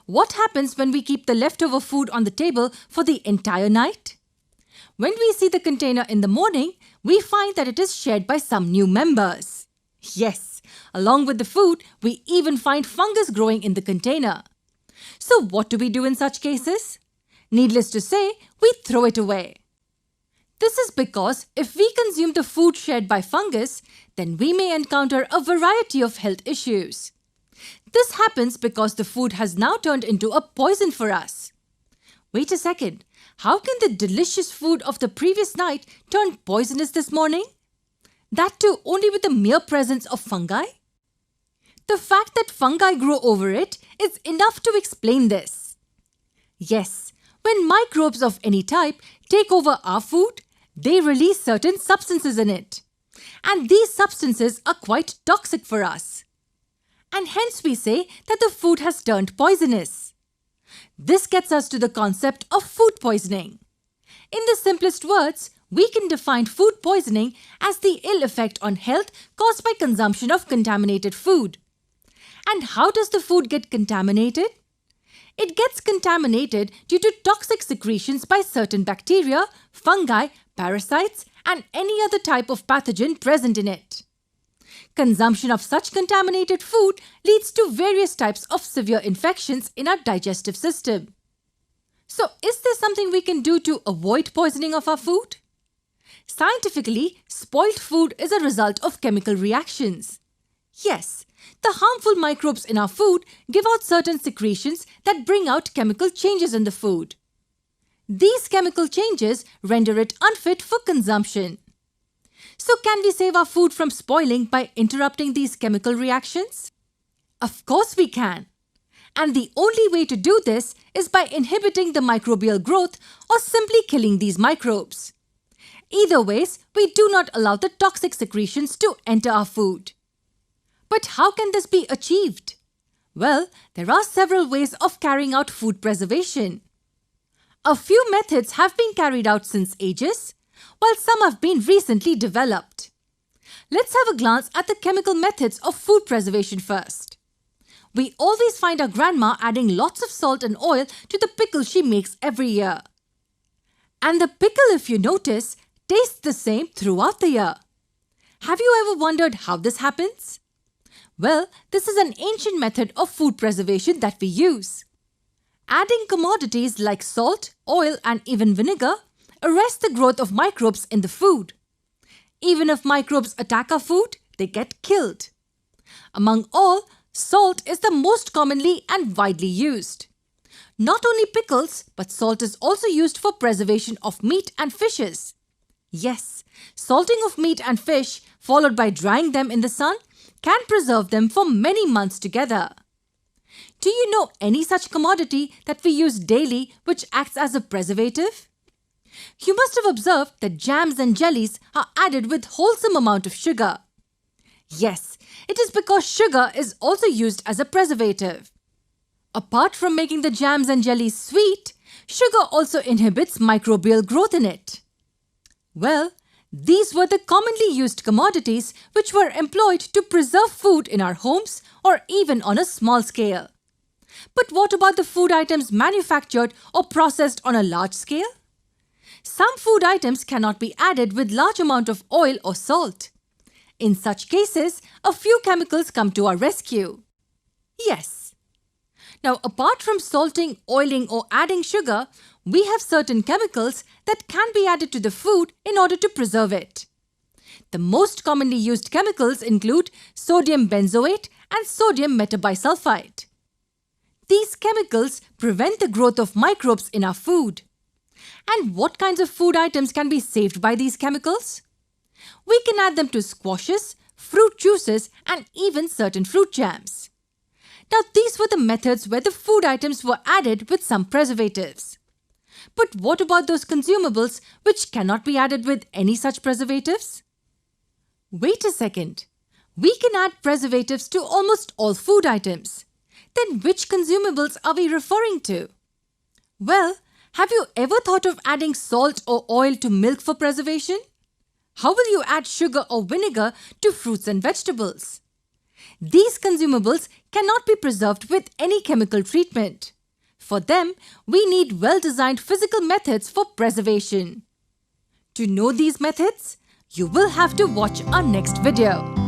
What happens when we keep the leftover food on the table for the entire night? When we see the container in the morning, we find that it is shared by some new members. Yes, along with the food, we even find fungus growing in the container. So what do we do in such cases? Needless to say, we throw it away. This is because if we consume the food shared by fungus, then we may encounter a variety of health issues. This happens because the food has now turned into a poison for us. Wait a second, how can the delicious food of the previous night turn poisonous this morning? That too only with the mere presence of fungi? The fact that fungi grow over it is enough to explain this. Yes, when microbes of any type take over our food, they release certain substances in it. And these substances are quite toxic for us. And hence we say that the food has turned poisonous. This gets us to the concept of food poisoning. In the simplest words, we can define food poisoning as the ill effect on health caused by consumption of contaminated food. And how does the food get contaminated? It gets contaminated due to toxic secretions by certain bacteria, fungi, parasites, and any other type of pathogen present in it. Consumption of such contaminated food leads to various types of severe infections in our digestive system. So, is there something we can do to avoid poisoning of our food? Scientifically, spoiled food is a result of chemical reactions. Yes, the harmful microbes in our food give out certain secretions that bring out chemical changes in the food. These chemical changes render it unfit for consumption. So can we save our food from spoiling by interrupting these chemical reactions? Of course we can. And the only way to do this is by inhibiting the microbial growth or simply killing these microbes. Either ways, we do not allow the toxic secretions to enter our food. But how can this be achieved? Well, there are several ways of carrying out food preservation. A few methods have been carried out since ages, while some have been recently developed. Let's have a glance at the chemical methods of food preservation first. We always find our grandma adding lots of salt and oil to the pickle she makes every year. And the pickle, if you notice, tastes the same throughout the year. Have you ever wondered how this happens? Well, this is an ancient method of food preservation that we use. Adding commodities like salt, oil, and even vinegar arrest the growth of microbes in the food. Even if microbes attack our food, they get killed. Among all, salt is the most commonly and widely used. Not only pickles, but salt is also used for preservation of meat and fishes. Yes, salting of meat and fish, followed by drying them in the sun, can preserve them for many months together. Do you know any such commodity that we use daily which acts as a preservative? You must have observed that jams and jellies are added with wholesome amount of sugar. Yes, it is because sugar is also used as a preservative. Apart from making the jams and jellies sweet, sugar also inhibits microbial growth in it. Well, these were the commonly used commodities which were employed to preserve food in our homes or even on a small scale. But what about the food items manufactured or processed on a large scale? Some food items cannot be added with large amount of oil or salt. In such cases, a few chemicals come to our rescue. Yes. Now, apart from salting, oiling or adding sugar, we have certain chemicals that can be added to the food in order to preserve it. The most commonly used chemicals include sodium benzoate and sodium metabisulfite. These chemicals prevent the growth of microbes in our food. And what kinds of food items can be saved by these chemicals? We can add them to squashes, fruit juices, and even certain fruit jams. Now, these were the methods where the food items were added with some preservatives. But what about those consumables which cannot be added with any such preservatives? Wait a second. We can add preservatives to almost all food items. Then which consumables are we referring to? Well, have you ever thought of adding salt or oil to milk for preservation? How will you add sugar or vinegar to fruits and vegetables? These consumables cannot be preserved with any chemical treatment. For them, we need well-designed physical methods for preservation. To know these methods, you will have to watch our next video.